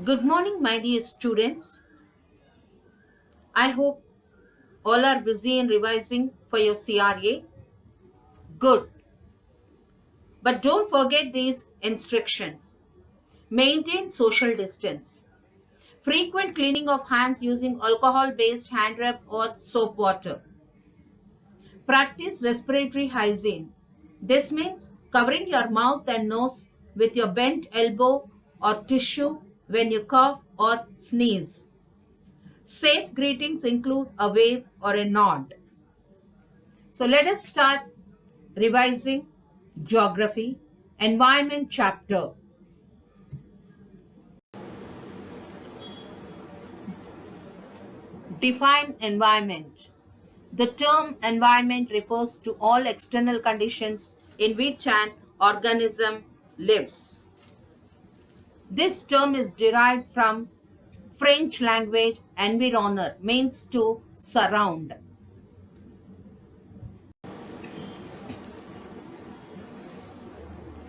Good morning, my dear students. I hope all are busy in revising for your CRA. Good. But don't forget these instructions. Maintain social distance. Frequent cleaning of hands using alcohol based hand rub or soap water. Practice respiratory hygiene. This means covering your mouth and nose with your bent elbow or tissue when you cough or sneeze. Safe greetings include a wave or a nod. So let us start revising geography, environment chapter. Define environment. The term environment refers to all external conditions in which an organism lives. This term is derived from French language environner means to surround.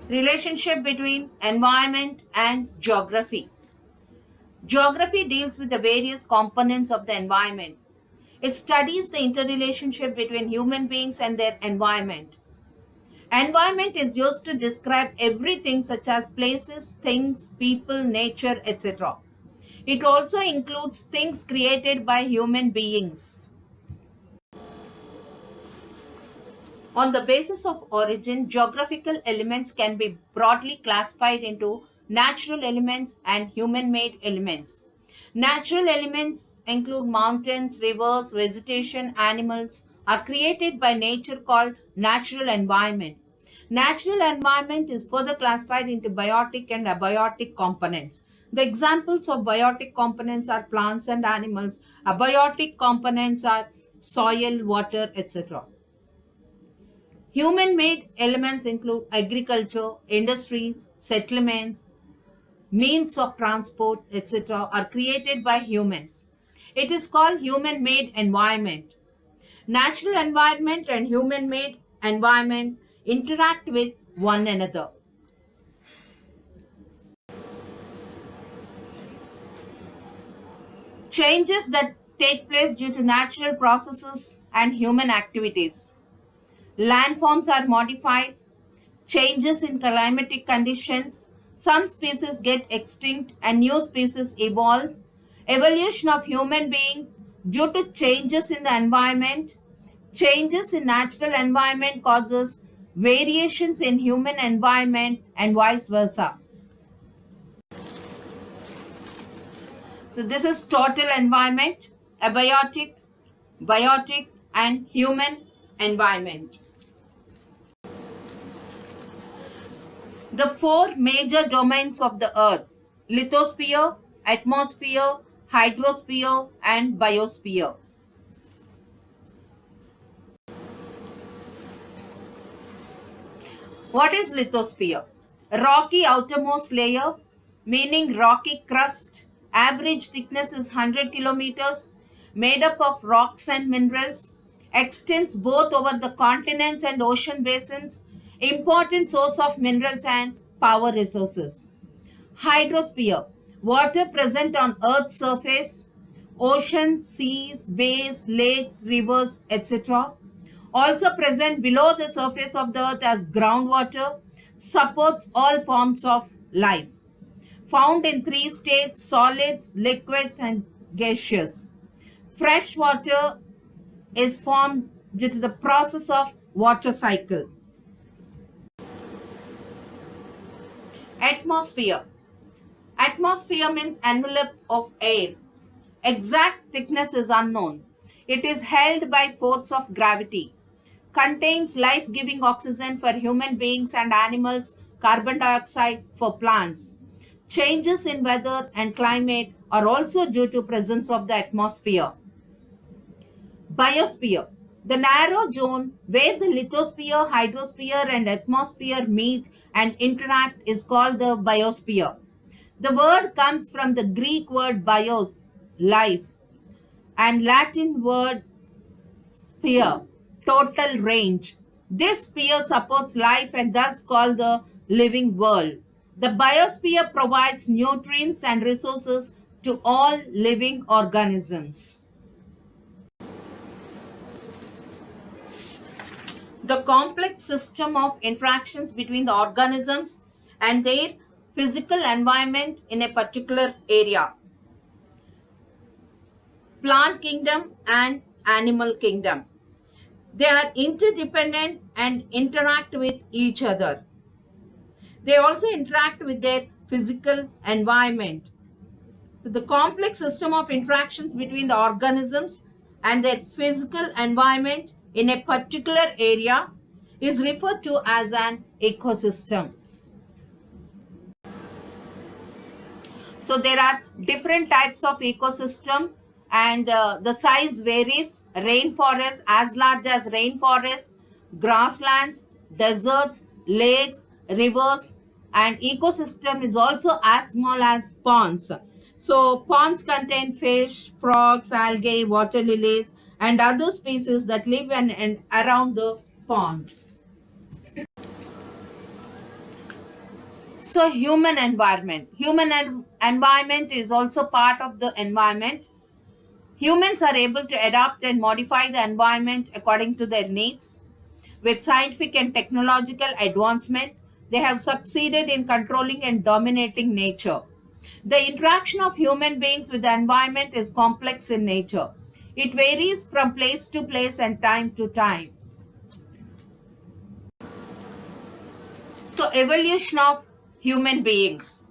Relationship between environment and geography. Geography deals with the various components of the environment. It studies the interrelationship between human beings and their environment. Environment is used to describe everything such as places, things, people, nature, etc. It also includes things created by human beings. On the basis of origin, geographical elements can be broadly classified into natural elements and human-made elements. Natural elements include mountains, rivers, vegetation, animals are created by nature called natural environment. Natural environment is further classified into biotic and abiotic components. The examples of biotic components are plants and animals. Abiotic components are soil, water, etc. Human-made elements include agriculture, industries, settlements, means of transport, etc. are created by humans. It is called human-made environment. Natural environment and human-made environment interact with one another. Changes that take place due to natural processes and human activities. Landforms are modified, changes in climatic conditions, some species get extinct and new species evolve, evolution of human being due to changes in the environment, changes in natural environment causes variations in human environment and vice versa. So this is total environment, abiotic, biotic and human environment. The four major domains of the Earth: lithosphere, atmosphere, hydrosphere, and biosphere. What is lithosphere? Rocky outermost layer, meaning rocky crust. Average thickness is 100 kilometers, made up of rocks and minerals, extends both over the continents and ocean basins, important source of minerals and power resources. Hydrosphere, water present on Earth's surface, oceans, seas, bays, lakes, rivers, etc. Also present below the surface of the Earth as groundwater, supports all forms of life. Found in three states: solids, liquids, and gaseous. Fresh water is formed due to the process of water cycle. Atmosphere. Atmosphere means envelope of air. Exact thickness is unknown. It is held by force of gravity. Contains life-giving oxygen for human beings and animals, carbon dioxide for plants. Changes in weather and climate are also due to presence of the atmosphere. Biosphere. The narrow zone where the lithosphere, hydrosphere and atmosphere meet and interact is called the biosphere. The word comes from the Greek word bios, life, and Latin word sphere, total range. This sphere supports life and thus called the living world. The biosphere provides nutrients and resources to all living organisms. The complex system of interactions between the organisms and their physical environment in a particular area. Plant kingdom and animal kingdom. They are interdependent and interact with each other. They also interact with their physical environment. So the complex system of interactions between the organisms and their physical environment in a particular area is referred to as an ecosystem. So there are different types of ecosystem, and the size varies. Rainforests as large as rainforests, grasslands, deserts, lakes, rivers, and ecosystem is also as small as ponds. So ponds contain fish, frogs, algae, water lilies, and other species that live in and around the pond. So human environment. Environment is also part of the environment. Humans are able to adapt and modify the environment according to their needs. With scientific and technological advancement, they have succeeded in controlling and dominating nature. The interaction of human beings with the environment is complex in nature. It varies from place to place and time to time. So, evolution of human beings.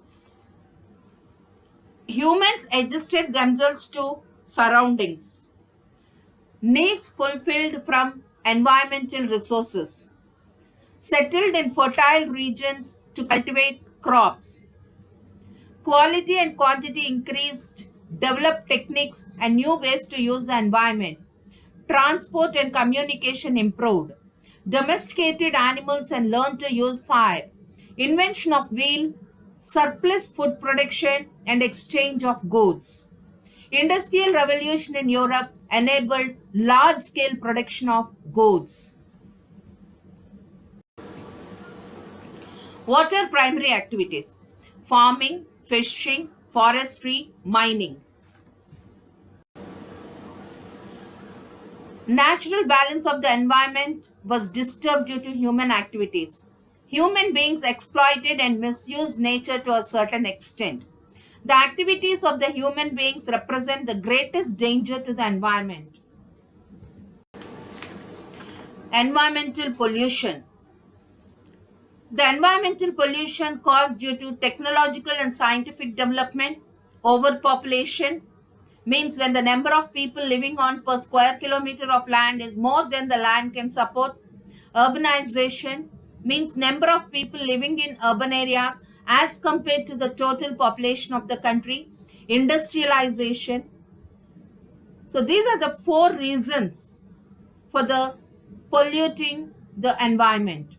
Humans adjusted themselves to surroundings. Needs fulfilled from environmental resources. Settled in fertile regions to cultivate crops. Quality and quantity increased, developed techniques and new ways to use the environment. Transport and communication improved. Domesticated animals and learned to use fire. Invention of wheel, surplus food production and exchange of goods. Industrial revolution in Europe enabled large-scale production of goods. What are primary activities? Farming, fishing, forestry, mining. Natural balance of the environment was disturbed due to human activities. Human beings exploited and misused nature to a certain extent. The activities of the human beings represent the greatest danger to the environment. Environmental pollution. The environmental pollution caused due to technological and scientific development, overpopulation, means when the number of people living on per square kilometer of land is more than the land can support. Urbanization means number of people living in urban areas as compared to the total population of the country. Industrialization. So these are the four reasons for the polluting the environment.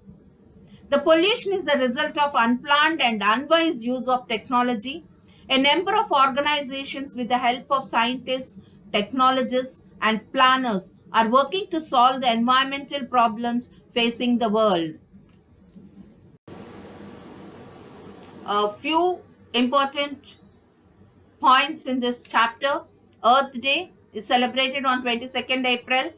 The pollution is the result of unplanned and unwise use of technology. A number of organizations, with the help of scientists, technologists, and planners, are working to solve the environmental problems facing the world. A few important points in this chapter. Earth Day is celebrated on 22nd April.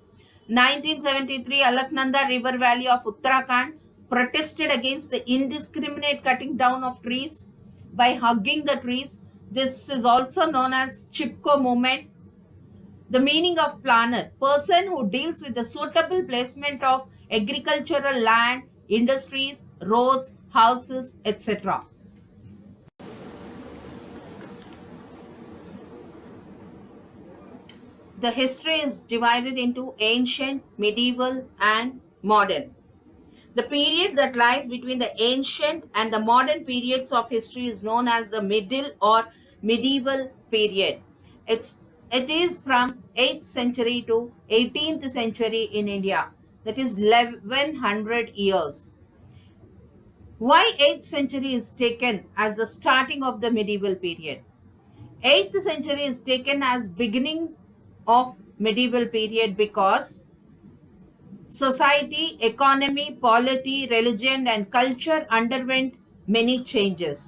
1973, Alaknanda River Valley of Uttarakhand protested against the indiscriminate cutting down of trees by hugging the trees. This is also known as Chipko movement. The meaning of planner, person who deals with the suitable placement of agricultural land, industries, roads, houses, etc. The history is divided into ancient, medieval, and modern. The period that lies between the ancient and the modern periods of history is known as the middle or medieval period. It is from 8th century to 18th century in India. That is 1100 years. Why 8th century is taken as the starting of the medieval period? 8th century is taken as beginning of medieval period because society, economy, polity, religion and culture underwent many changes.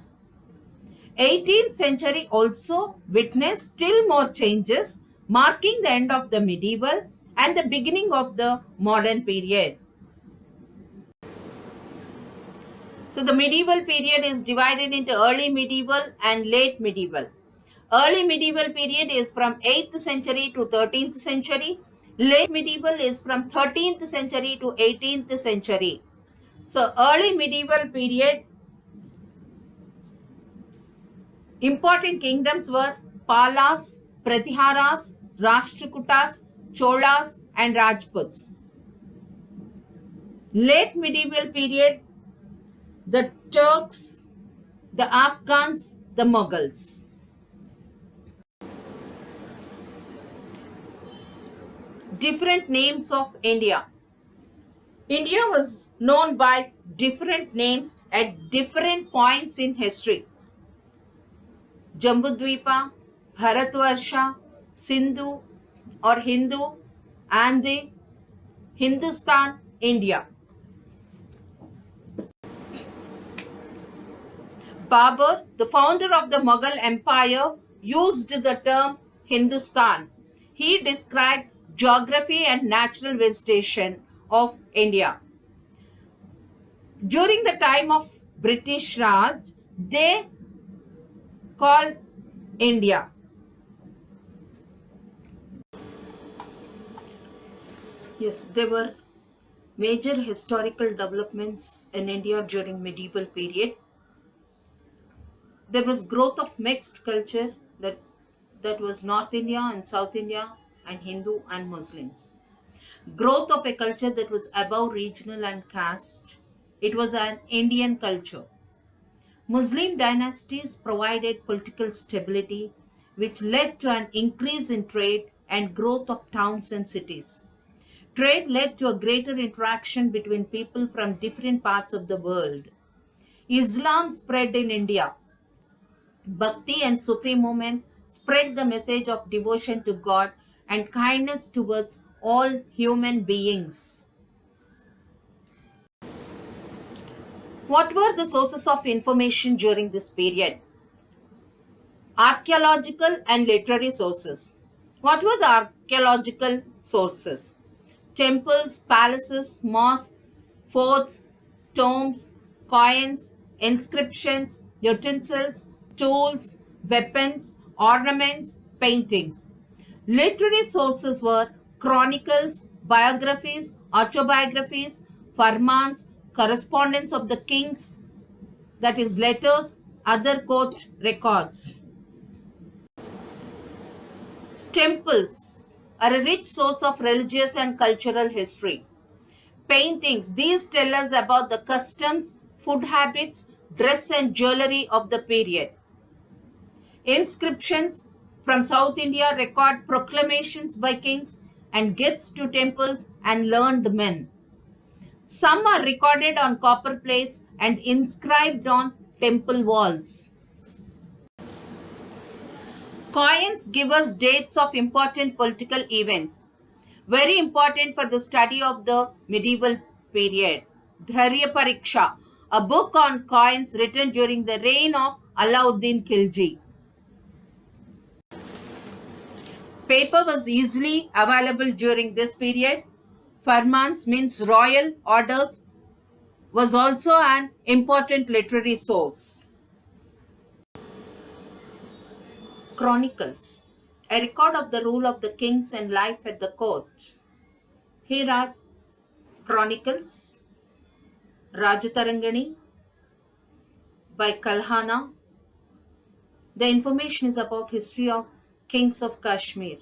18th century also witnessed still more changes, marking the end of the medieval and the beginning of the modern period. So the medieval period is divided into early medieval and late medieval. Early medieval period is from 8th century to 13th century. Late medieval is from 13th century to 18th century. So early medieval period, important kingdoms were Palas, Pratiharas, Rashtrakutas, Cholas and Rajputs. Late medieval period, the Turks, the Afghans, the Mughals. Different names of India. India was known by different names at different points in history. Jambudvipa, Bharatvarsha, Sindhu or Hindu, Ande, Hindustan, India. Babur, the founder of the Mughal Empire, used the term Hindustan. He described geography and natural vegetation of India. During the time of British Raj, they called India. Yes, there were major historical developments in India during medieval period. There was growth of mixed culture that was North India and South India and Hindu and Muslims. Growth of a culture that was above regional and caste. It was an Indian culture. Muslim dynasties provided political stability, which led to an increase in trade and growth of towns and cities. Trade led to a greater interaction between people from different parts of the world. Islam spread in India. Bhakti and Sufi movements spread the message of devotion to God and kindness towards all human beings. What were the sources of information during this period? Archaeological and literary sources. What were the archaeological sources? Temples, palaces, mosques, forts, tombs, coins, inscriptions, utensils, tools, weapons, ornaments, paintings. Literary sources were chronicles, biographies, autobiographies, farmans, correspondence of the kings, that is letters, other court records. Temples are a rich source of religious and cultural history. Paintings, these tell us about the customs, food habits, dress and jewelry of the period. Inscriptions from South India record proclamations by kings and gifts to temples and learned men. Some are recorded on copper plates and inscribed on temple walls. Coins give us dates of important political events, very important for the study of the medieval period. Dharya Pariksha, a book on coins written during the reign of Alauddin Khilji. Paper was easily available during this period. Farmans means royal orders was also an important literary source. Chronicles, a record of the rule of the kings and life at the court. Here are chronicles. Rajatarangani by Kalhana. The information is about history of kings of Kashmir.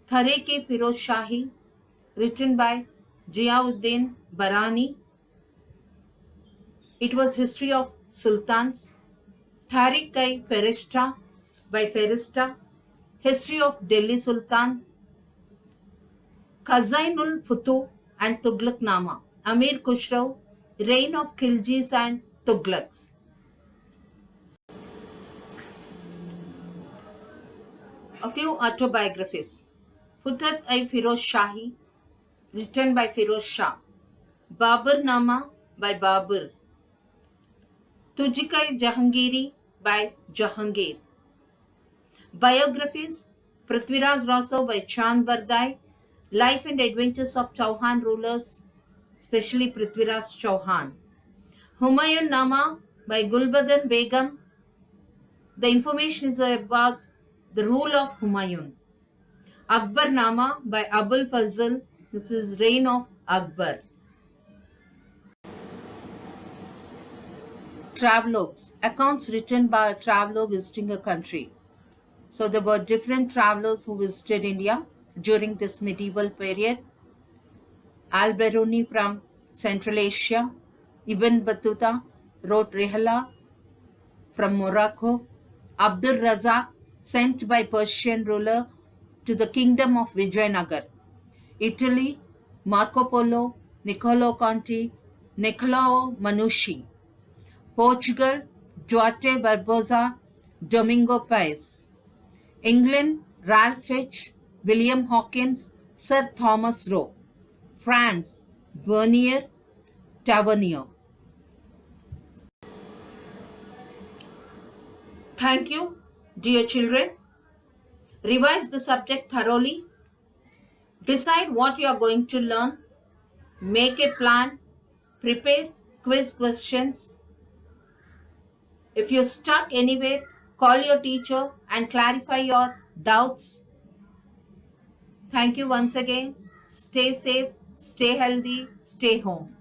Thare-ke Firoz Shahi, written by Ziauddin Barani. It was history of sultans. Tariq-i-Ferishta by Ferishta, history of Delhi sultans. Khazainul Futuh and Tughlaqnama, Amir Khusrau, reign of Khiljis and Tughlaqs. A few autobiographies. Futuhat-i-Firoz Shahi, written by Firoz Shah. Babur Nama by Babur. Tujhkai Jahangiri by Jahangir. Biographies: Prithviraj Rao by Chand Bardai. Life and Adventures of Chauhan Rulers, especially Prithviraj Chauhan. Humayun Nama by Gulbadan Begum. The information is about the rule of Humayun. Akbar Nama by Abul Fazl. This is reign of Akbar. Travelogues. Accounts written by a traveler visiting a country. So there were different travelers who visited India during this medieval period. Al-Biruni from Central Asia. Ibn Battuta wrote Rihla from Morocco. Abdul Razak sent by Persian ruler to the kingdom of Vijayanagar. Italy, Marco Polo, Niccolo Conti, Niccolò Manusci. Portugal, Duarte Barbosa, Domingo Paes. England, Ralph Fitch, William Hawkins, Sir Thomas Roe. France, Bernier, Tavernier. Thank you, dear children. Revise the subject thoroughly. Decide what you are going to learn. Make a plan. Prepare quiz questions. If you're stuck anywhere, call your teacher and clarify your doubts. Thank you once again. Stay safe, stay healthy, stay home.